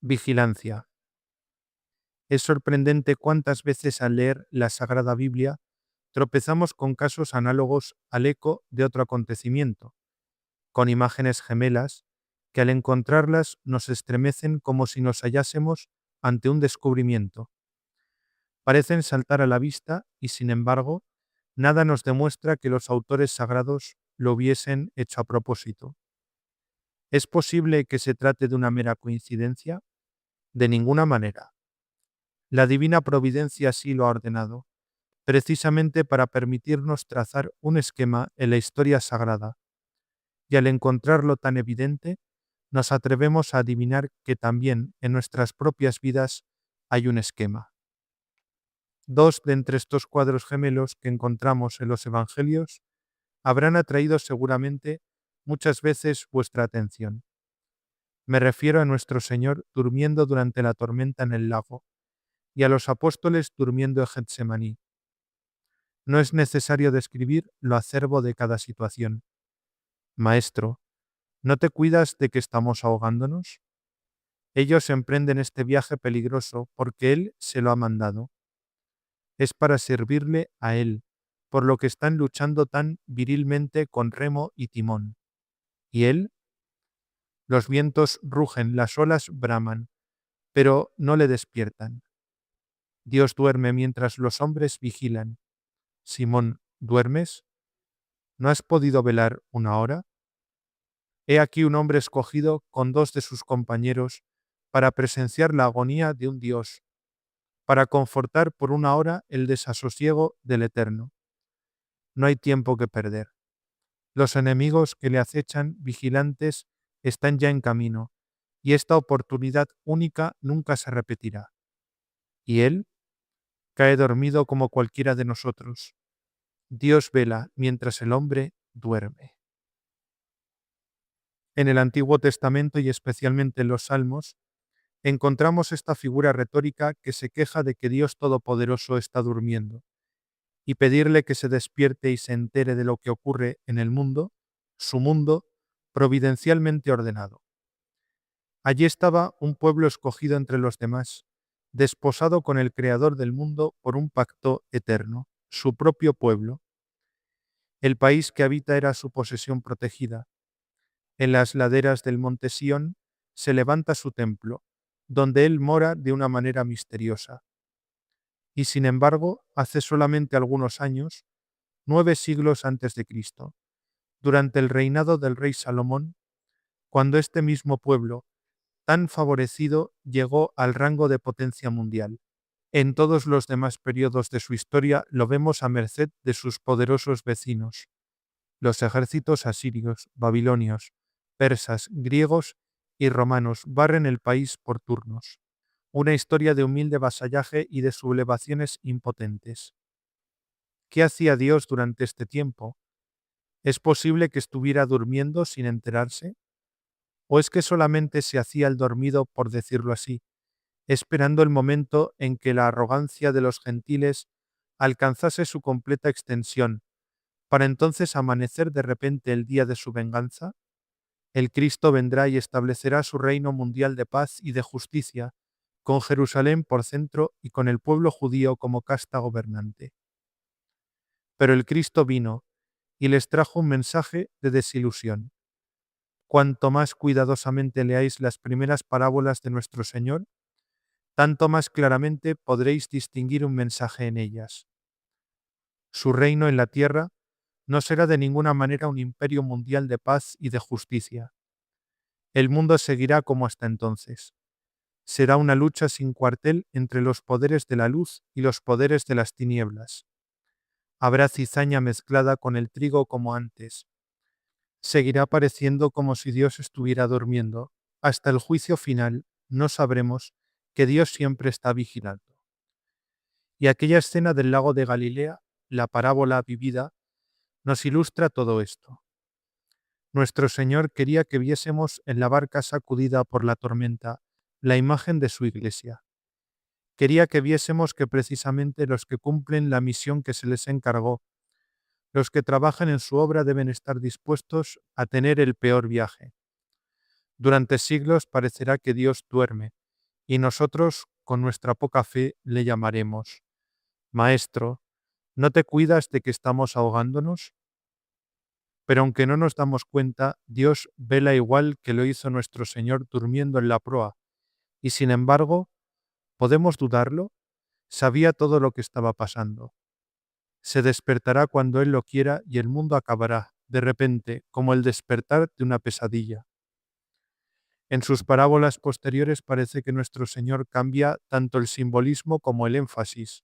Vigilancia. Es sorprendente cuántas veces al leer la Sagrada Biblia tropezamos con casos análogos al eco de otro acontecimiento, con imágenes gemelas que al encontrarlas nos estremecen como si nos hallásemos ante un descubrimiento. Parecen saltar a la vista y, sin embargo, nada nos demuestra que los autores sagrados lo hubiesen hecho a propósito. ¿Es posible que se trate de una mera coincidencia? De ninguna manera. La divina providencia así lo ha ordenado, precisamente para permitirnos trazar un esquema en la historia sagrada, y al encontrarlo tan evidente, nos atrevemos a adivinar que también en nuestras propias vidas hay un esquema. Dos de entre estos cuadros gemelos que encontramos en los Evangelios habrán atraído seguramente muchas veces vuestra atención. Me refiero a nuestro Señor durmiendo durante la tormenta en el lago, y a los apóstoles durmiendo en Getsemaní. No es necesario describir lo acerbo de cada situación. Maestro, ¿no te cuidas de que estamos ahogándonos? Ellos emprenden este viaje peligroso porque Él se lo ha mandado. Es para servirle a Él, por lo que están luchando tan virilmente con remo y timón. ¿Y Él? Los vientos rugen, las olas braman, pero no le despiertan. Dios duerme mientras los hombres vigilan. Simón, ¿duermes? ¿No has podido velar una hora? He aquí un hombre escogido con dos de sus compañeros para presenciar la agonía de un Dios, para confortar por una hora el desasosiego del Eterno. No hay tiempo que perder. Los enemigos que le acechan vigilantes están ya en camino, y esta oportunidad única nunca se repetirá. Y él cae dormido como cualquiera de nosotros. Dios vela mientras el hombre duerme. En el Antiguo Testamento y especialmente en los Salmos, encontramos esta figura retórica que se queja de que Dios Todopoderoso está durmiendo, y pedirle que se despierte y se entere de lo que ocurre en el mundo, su mundo, providencialmente ordenado. Allí estaba un pueblo escogido entre los demás, desposado con el Creador del mundo por un pacto eterno, su propio pueblo. El país que habita era su posesión protegida. En las laderas del monte Sión se levanta su templo, donde él mora de una manera misteriosa. Y sin embargo, hace solamente algunos años, 9 siglos antes de Cristo, durante el reinado del rey Salomón, cuando este mismo pueblo, tan favorecido, llegó al rango de potencia mundial. En todos los demás periodos de su historia lo vemos a merced de sus poderosos vecinos, los ejércitos asirios, babilonios, persas, griegos y romanos barren el país por turnos. Una historia de humilde vasallaje y de sublevaciones impotentes. ¿Qué hacía Dios durante este tiempo? ¿Es posible que estuviera durmiendo sin enterarse? ¿O es que solamente se hacía el dormido, por decirlo así, esperando el momento en que la arrogancia de los gentiles alcanzase su completa extensión, para entonces amanecer de repente el día de su venganza? El Cristo vendrá y establecerá su reino mundial de paz y de justicia, con Jerusalén por centro y con el pueblo judío como casta gobernante. Pero el Cristo vino y les trajo un mensaje de desilusión. Cuanto más cuidadosamente leáis las primeras parábolas de nuestro Señor, tanto más claramente podréis distinguir un mensaje en ellas. Su reino en la tierra no será de ninguna manera un imperio mundial de paz y de justicia. El mundo seguirá como hasta entonces. Será una lucha sin cuartel entre los poderes de la luz y los poderes de las tinieblas. Habrá cizaña mezclada con el trigo como antes. Seguirá pareciendo como si Dios estuviera durmiendo. Hasta el juicio final no sabremos que Dios siempre está vigilando. Y aquella escena del lago de Galilea, la parábola vivida, nos ilustra todo esto. Nuestro Señor quería que viésemos en la barca sacudida por la tormenta la imagen de su iglesia. Quería que viésemos que precisamente los que cumplen la misión que se les encargó, los que trabajan en su obra deben estar dispuestos a tener el peor viaje. Durante siglos parecerá que Dios duerme, Y nosotros, con nuestra poca fe, le llamaremos: Maestro, ¿no te cuidas de que estamos ahogándonos? Pero aunque no nos damos cuenta, Dios vela igual que lo hizo nuestro Señor durmiendo en la proa, y sin embargo, ¿podemos dudarlo? Sabía todo lo que estaba pasando. Se despertará cuando Él lo quiera y el mundo acabará, de repente, como el despertar de una pesadilla. En sus parábolas posteriores parece que nuestro Señor cambia tanto el simbolismo como el énfasis.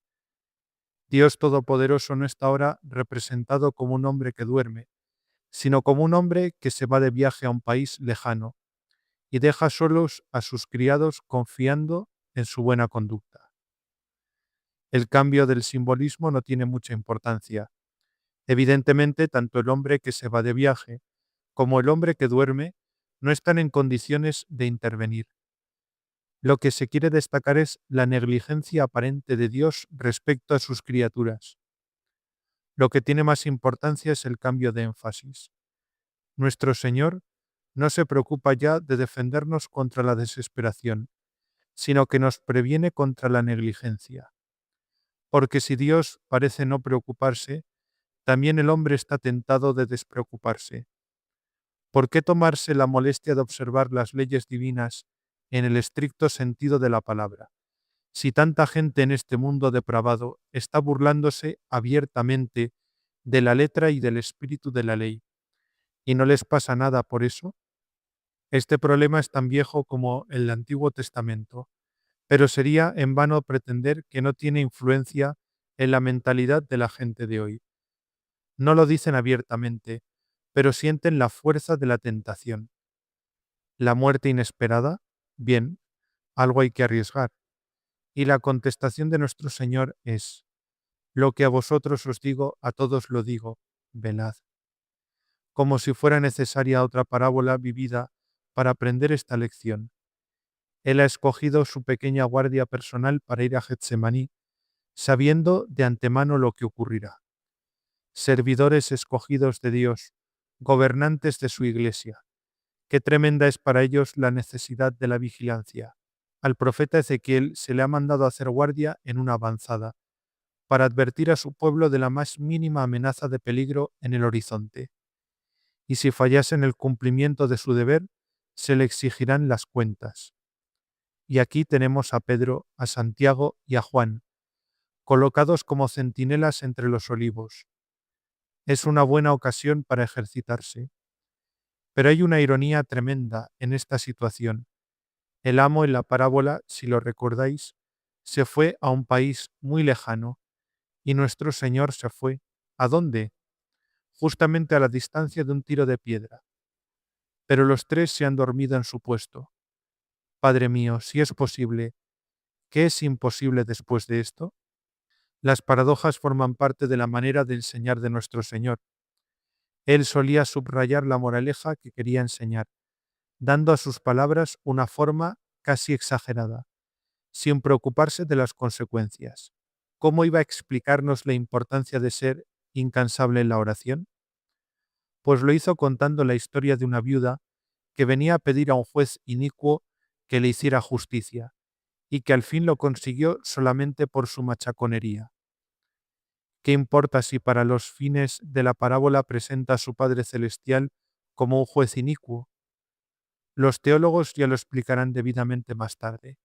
Dios Todopoderoso no está ahora representado como un hombre que duerme, sino como un hombre que se va de viaje a un país lejano y deja solos a sus criados confiando en su buena conducta. El cambio del simbolismo no tiene mucha importancia. Evidentemente, tanto el hombre que se va de viaje como el hombre que duerme no están en condiciones de intervenir. Lo que se quiere destacar es la negligencia aparente de Dios respecto a sus criaturas. Lo que tiene más importancia es el cambio de énfasis. Nuestro Señor no se preocupa ya de defendernos contra la desesperación, sino que nos previene contra la negligencia. Porque si Dios parece no preocuparse, también el hombre está tentado de despreocuparse. ¿Por qué tomarse la molestia de observar las leyes divinas en el estricto sentido de la palabra? Si tanta gente en este mundo depravado está burlándose abiertamente de la letra y del espíritu de la ley, ¿y no les pasa nada por eso? Este problema es tan viejo como el Antiguo Testamento, pero sería en vano pretender que no tiene influencia en la mentalidad de la gente de hoy. No lo dicen abiertamente, pero sienten la fuerza de la tentación. La muerte inesperada, bien, algo hay que arriesgar. Y la contestación de nuestro Señor es: lo que a vosotros os digo, a todos lo digo, velad. Como si fuera necesaria otra parábola vivida para aprender esta lección. Él ha escogido su pequeña guardia personal para ir a Getsemaní, sabiendo de antemano lo que ocurrirá. Servidores escogidos de Dios, gobernantes de su iglesia. Qué tremenda es para ellos la necesidad de la vigilancia. Al profeta Ezequiel se le ha mandado hacer guardia en una avanzada, para advertir a su pueblo de la más mínima amenaza de peligro en el horizonte. Y si fallase en el cumplimiento de su deber, se le exigirán las cuentas. Y aquí tenemos a Pedro, a Santiago y a Juan, colocados como centinelas entre los olivos. Es una buena ocasión para ejercitarse. Pero hay una ironía tremenda en esta situación. El amo en la parábola, si lo recordáis, se fue a un país muy lejano, y nuestro Señor se fue. ¿A dónde? Justamente a la distancia de un tiro de piedra. Pero los tres se han dormido en su puesto. Padre mío, si es posible, ¿qué es imposible después de esto? Las paradojas forman parte de la manera de enseñar de nuestro Señor. Él solía subrayar la moraleja que quería enseñar, dando a sus palabras una forma casi exagerada, sin preocuparse de las consecuencias. ¿Cómo iba a explicarnos la importancia de ser incansable en la oración? Pues lo hizo contando la historia de una viuda que venía a pedir a un juez inicuo que le hiciera justicia, y que al fin lo consiguió solamente por su machaconería. ¿Qué importa si para los fines de la parábola presenta a su Padre Celestial como un juez inicuo? Los teólogos ya lo explicarán debidamente más tarde.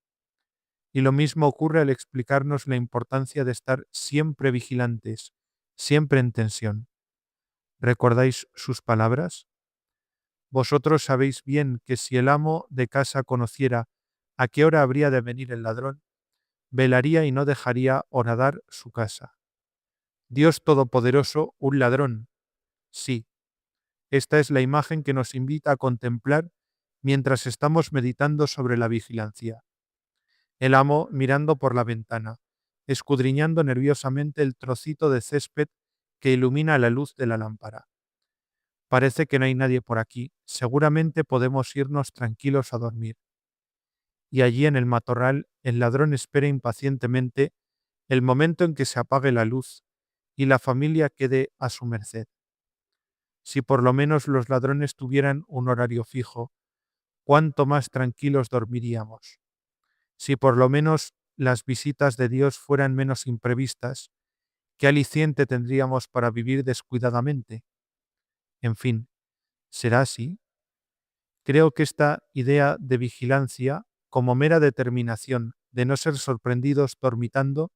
Y lo mismo ocurre al explicarnos la importancia de estar siempre vigilantes, siempre en tensión. ¿Recordáis sus palabras? Vosotros sabéis bien que si el amo de casa conociera a qué hora habría de venir el ladrón, velaría y no dejaría horadar su casa. Dios Todopoderoso, un ladrón. Sí, esta es la imagen que nos invita a contemplar mientras estamos meditando sobre la vigilancia. El amo mirando por la ventana, escudriñando nerviosamente el trocito de césped que ilumina la luz de la lámpara. Parece que no hay nadie por aquí, seguramente podemos irnos tranquilos a dormir. Y allí en el matorral el ladrón espera impacientemente el momento en que se apague la luz y la familia quede a su merced. Si por lo menos los ladrones tuvieran un horario fijo, cuánto más tranquilos dormiríamos. Si por lo menos las visitas de Dios fueran menos imprevistas, ¿qué aliciente tendríamos para vivir descuidadamente? En fin, ¿será así? Creo que esta idea de vigilancia, como mera determinación de no ser sorprendidos dormitando,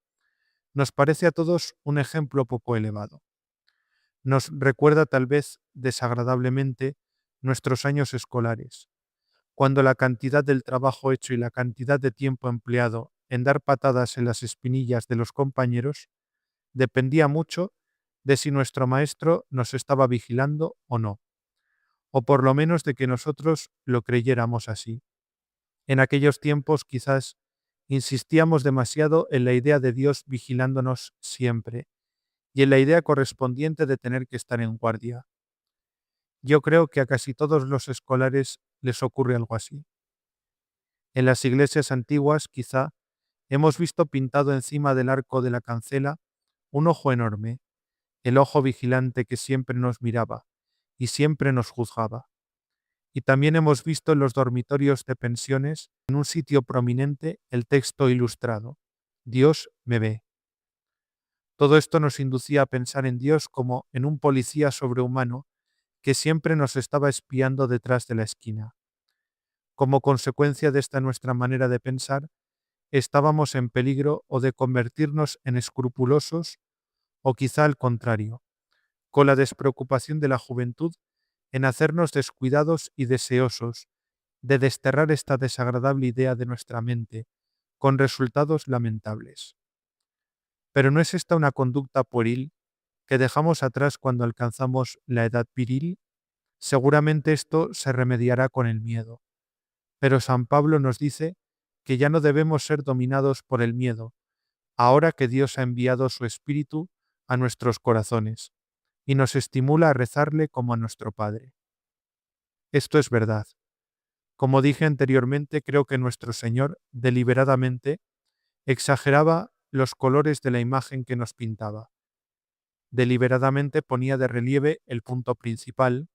nos parece a todos un ejemplo poco elevado. Nos recuerda tal vez desagradablemente nuestros años escolares, cuando la cantidad del trabajo hecho y la cantidad de tiempo empleado en dar patadas en las espinillas de los compañeros dependía mucho de si nuestro maestro nos estaba vigilando o no, o por lo menos de que nosotros lo creyéramos así. En aquellos tiempos quizás insistíamos demasiado en la idea de Dios vigilándonos siempre y en la idea correspondiente de tener que estar en guardia. Yo creo que a casi todos los escolares les ocurre algo así. En las iglesias antiguas, quizá, hemos visto pintado encima del arco de la cancela un ojo enorme, el ojo vigilante que siempre nos miraba y siempre nos juzgaba. Y también hemos visto en los dormitorios de pensiones, en un sitio prominente, el texto ilustrado: Dios me ve. Todo esto nos inducía a pensar en Dios como en un policía sobrehumano que siempre nos estaba espiando detrás de la esquina. Como consecuencia de esta nuestra manera de pensar, estábamos en peligro o de convertirnos en escrupulosos o quizá al contrario, con la despreocupación de la juventud en hacernos descuidados y deseosos de desterrar esta desagradable idea de nuestra mente, con resultados lamentables. Pero ¿no es esta una conducta pueril que dejamos atrás cuando alcanzamos la edad viril? Seguramente esto se remediará con el miedo. Pero San Pablo nos dice que ya no debemos ser dominados por el miedo, ahora que Dios ha enviado su Espíritu a nuestros corazones, y nos estimula a rezarle como a nuestro Padre. Esto es verdad. Como dije anteriormente, creo que nuestro Señor, deliberadamente, exageraba los colores de la imagen que nos pintaba. Deliberadamente ponía de relieve el punto principal,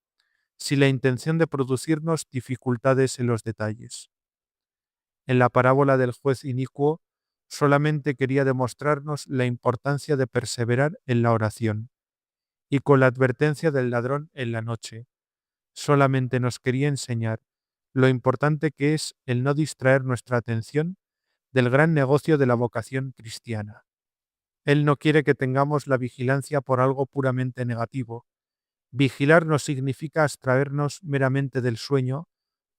sin la intención de producirnos dificultades en los detalles. En la parábola del juez inicuo, solamente quería demostrarnos la importancia de perseverar en la oración, y con la advertencia del ladrón en la noche, solamente nos quería enseñar lo importante que es el no distraer nuestra atención del gran negocio de la vocación cristiana. Él no quiere que tengamos la vigilancia por algo puramente negativo. Vigilar no significa abstraernos meramente del sueño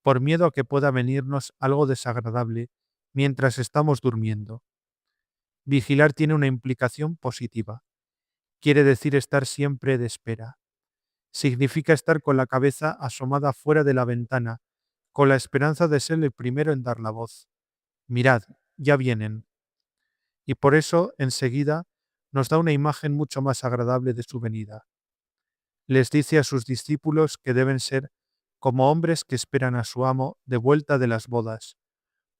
por miedo a que pueda venirnos algo desagradable mientras estamos durmiendo. Vigilar tiene una implicación positiva. Quiere decir estar siempre de espera. Significa estar con la cabeza asomada fuera de la ventana, con la esperanza de ser el primero en dar la voz. Mirad, ya vienen. Y por eso, enseguida, nos da una imagen mucho más agradable de su venida. Les dice a sus discípulos que deben ser como hombres que esperan a su amo de vuelta de las bodas,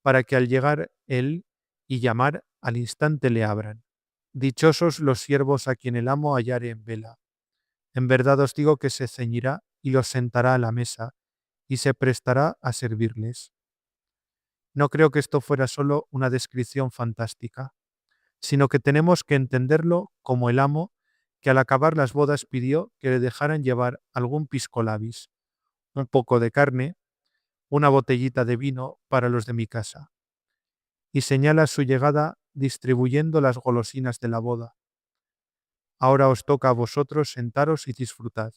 para que al llegar él y llamar, al instante le abran. Dichosos los siervos a quien el amo hallare en vela. En verdad os digo que se ceñirá y los sentará a la mesa, y se prestará a servirles. No creo que esto fuera solo una descripción fantástica, sino que tenemos que entenderlo como el amo que al acabar las bodas pidió que le dejaran llevar algún pisco labis, un poco de carne, una botellita de vino para los de mi casa, y señala su llegada distribuyendo las golosinas de la boda. Ahora os toca a vosotros sentaros y disfrutad.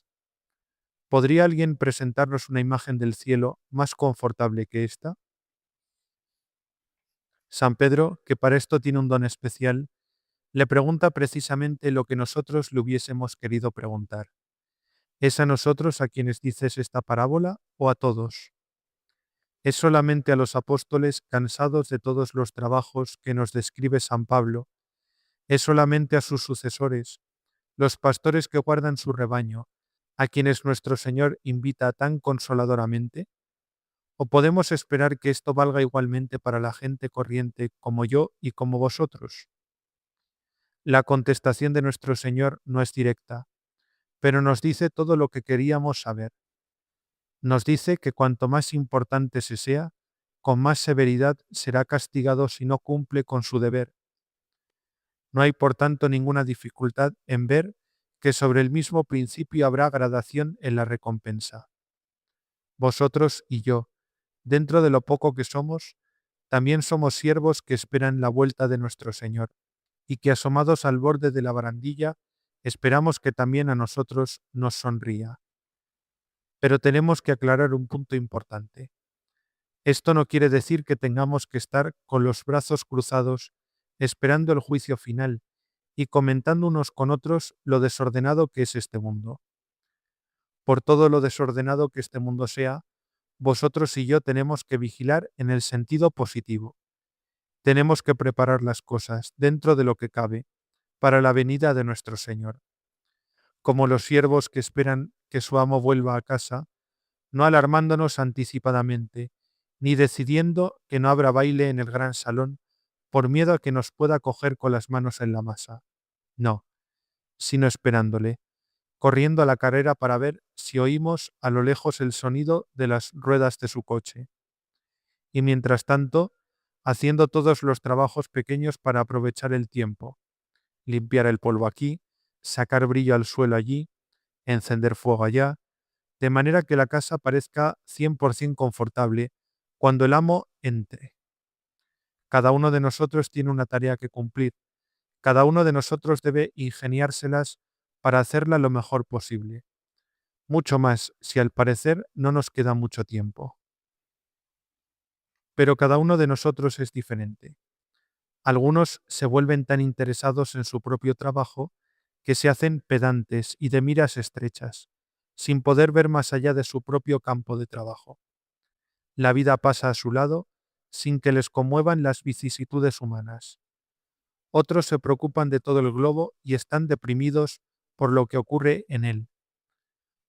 ¿Podría alguien presentarnos una imagen del cielo más confortable que esta? San Pedro, que para esto tiene un don especial, le pregunta precisamente lo que nosotros le hubiésemos querido preguntar. ¿Es a nosotros a quienes dices esta parábola o a todos? ¿Es solamente a los apóstoles cansados de todos los trabajos que nos describe San Pablo? ¿Es solamente a sus sucesores, los pastores que guardan su rebaño, a quienes nuestro Señor invita tan consoladoramente? ¿O podemos esperar que esto valga igualmente para la gente corriente como yo y como vosotros? La contestación de nuestro Señor no es directa, pero nos dice todo lo que queríamos saber. Nos dice que cuanto más importante se sea, con más severidad será castigado si no cumple con su deber. No hay por tanto ninguna dificultad en ver que sobre el mismo principio habrá gradación en la recompensa. Vosotros y yo, dentro de lo poco que somos, también somos siervos que esperan la vuelta de nuestro Señor, y que asomados al borde de la barandilla, esperamos que también a nosotros nos sonría. Pero tenemos que aclarar un punto importante. Esto no quiere decir que tengamos que estar con los brazos cruzados, esperando el juicio final, y comentando unos con otros lo desordenado que es este mundo. Por todo lo desordenado que este mundo sea, vosotros y yo tenemos que vigilar en el sentido positivo. Tenemos que preparar las cosas, dentro de lo que cabe, para la venida de nuestro Señor. Como los siervos que esperan que su amo vuelva a casa, no alarmándonos anticipadamente, ni decidiendo que no habrá baile en el gran salón, por miedo a que nos pueda coger con las manos en la masa. No, sino esperándole, corriendo a la carrera para ver si oímos a lo lejos el sonido de las ruedas de su coche. Y mientras tanto, haciendo todos los trabajos pequeños para aprovechar el tiempo, limpiar el polvo aquí, sacar brillo al suelo allí, encender fuego allá, de manera que la casa parezca 100% confortable cuando el amo entre. Cada uno de nosotros tiene una tarea que cumplir. Cada uno de nosotros debe ingeniárselas para hacerla lo mejor posible. Mucho más si al parecer no nos queda mucho tiempo. Pero cada uno de nosotros es diferente. Algunos se vuelven tan interesados en su propio trabajo que se hacen pedantes y de miras estrechas, sin poder ver más allá de su propio campo de trabajo. La vida pasa a su lado sin que les conmuevan las vicisitudes humanas. Otros se preocupan de todo el globo y están deprimidos por lo que ocurre en él.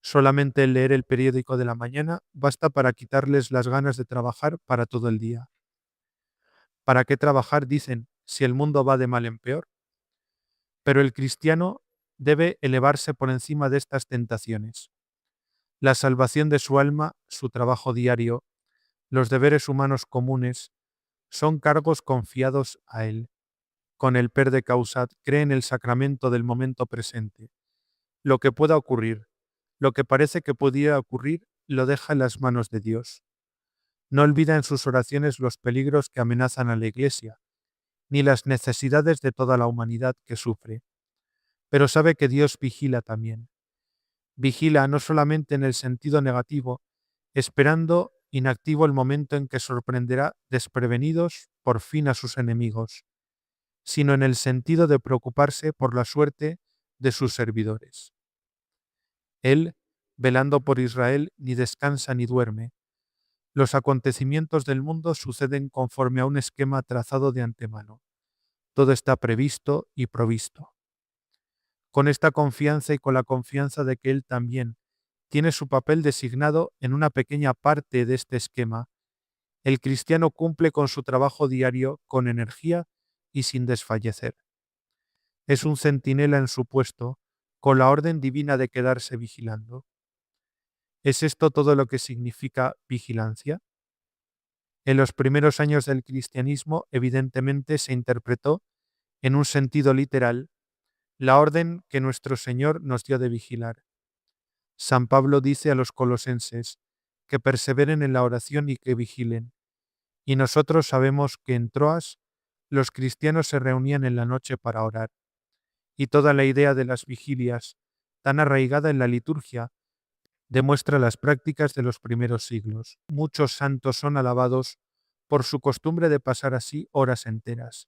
Solamente el leer el periódico de la mañana basta para quitarles las ganas de trabajar para todo el día. ¿Para qué trabajar, dicen, si el mundo va de mal en peor? Pero el cristiano debe elevarse por encima de estas tentaciones. La salvación de su alma, su trabajo diario, los deberes humanos comunes, son cargos confiados a él. Con el per de causat cree en el sacramento del momento presente. Lo que pueda ocurrir, lo que parece que pudiera ocurrir, lo deja en las manos de Dios. No olvida en sus oraciones los peligros que amenazan a la Iglesia, ni las necesidades de toda la humanidad que sufre. Pero sabe que Dios vigila también. Vigila no solamente en el sentido negativo, esperando inactivo el momento en que sorprenderá desprevenidos por fin a sus enemigos, sino en el sentido de preocuparse por la suerte de sus servidores. Él, velando por Israel, ni descansa ni duerme. Los acontecimientos del mundo suceden conforme a un esquema trazado de antemano. Todo está previsto y provisto. Con esta confianza y con la confianza de que Él también tiene su papel designado en una pequeña parte de este esquema, el cristiano cumple con su trabajo diario con energía y sin desfallecer. Es un centinela en su puesto, con la orden divina de quedarse vigilando. ¿Es esto todo lo que significa vigilancia? En los primeros años del cristianismo, evidentemente se interpretó, en un sentido literal, la orden que nuestro Señor nos dio de vigilar. San Pablo dice a los colosenses que perseveren en la oración y que vigilen. Y nosotros sabemos que en Troas los cristianos se reunían en la noche para orar. Y toda la idea de las vigilias, tan arraigada en la liturgia, demuestra las prácticas de los primeros siglos. Muchos santos son alabados por su costumbre de pasar así horas enteras.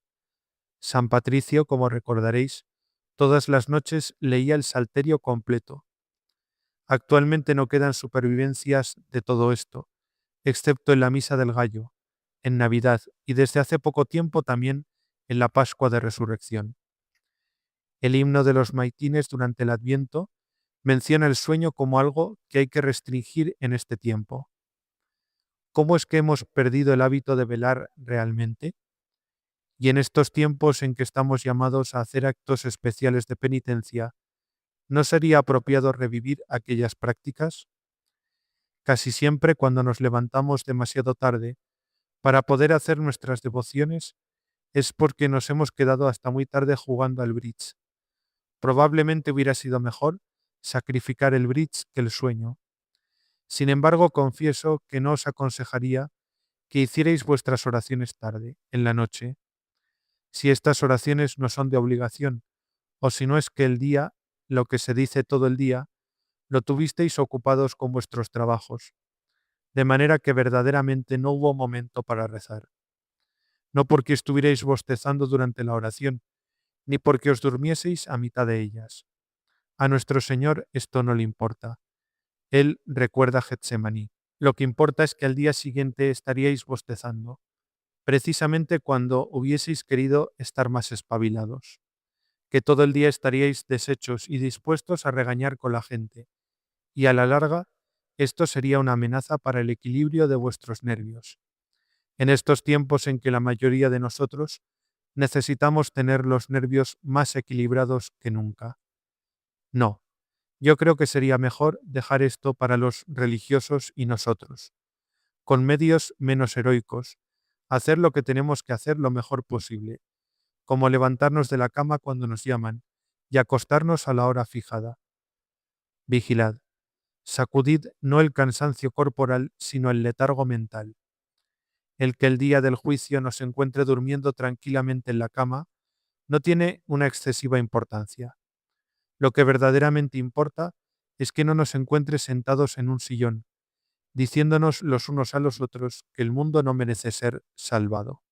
San Patricio, como recordaréis, todas las noches leía el Salterio completo. Actualmente no quedan supervivencias de todo esto, excepto en la Misa del Gallo, en Navidad y desde hace poco tiempo también en la Pascua de Resurrección. El himno de los maitines durante el Adviento menciona el sueño como algo que hay que restringir en este tiempo. ¿Cómo es que hemos perdido el hábito de velar realmente? Y en estos tiempos en que estamos llamados a hacer actos especiales de penitencia, ¿no sería apropiado revivir aquellas prácticas? Casi siempre cuando nos levantamos demasiado tarde, para poder hacer nuestras devociones es porque nos hemos quedado hasta muy tarde jugando al bridge. Probablemente hubiera sido mejor sacrificar el bridge que el sueño. Sin embargo, confieso que no os aconsejaría que hicierais vuestras oraciones tarde, en la noche, si estas oraciones no son de obligación, o si no es que el día, lo que se dice todo el día, lo tuvisteis ocupados con vuestros trabajos, de manera que verdaderamente no hubo momento para rezar. No porque estuvierais bostezando durante la oración, ni porque os durmieseis a mitad de ellas. A nuestro Señor esto no le importa. Él recuerda Getsemaní. Lo que importa es que al día siguiente estaríais bostezando, precisamente cuando hubieseis querido estar más espabilados, que todo el día estaríais deshechos y dispuestos a regañar con la gente, y a la larga, esto sería una amenaza para el equilibrio de vuestros nervios. En estos tiempos en que la mayoría de nosotros necesitamos tener los nervios más equilibrados que nunca. No, yo creo que sería mejor dejar esto para los religiosos y nosotros, con medios menos heroicos, hacer lo que tenemos que hacer lo mejor posible, como levantarnos de la cama cuando nos llaman y acostarnos a la hora fijada. Vigilad, sacudid no el cansancio corporal, sino el letargo mental. El que el día del juicio nos encuentre durmiendo tranquilamente en la cama no tiene una excesiva importancia. Lo que verdaderamente importa es que no nos encuentre sentados en un sillón, diciéndonos los unos a los otros que el mundo no merece ser salvado.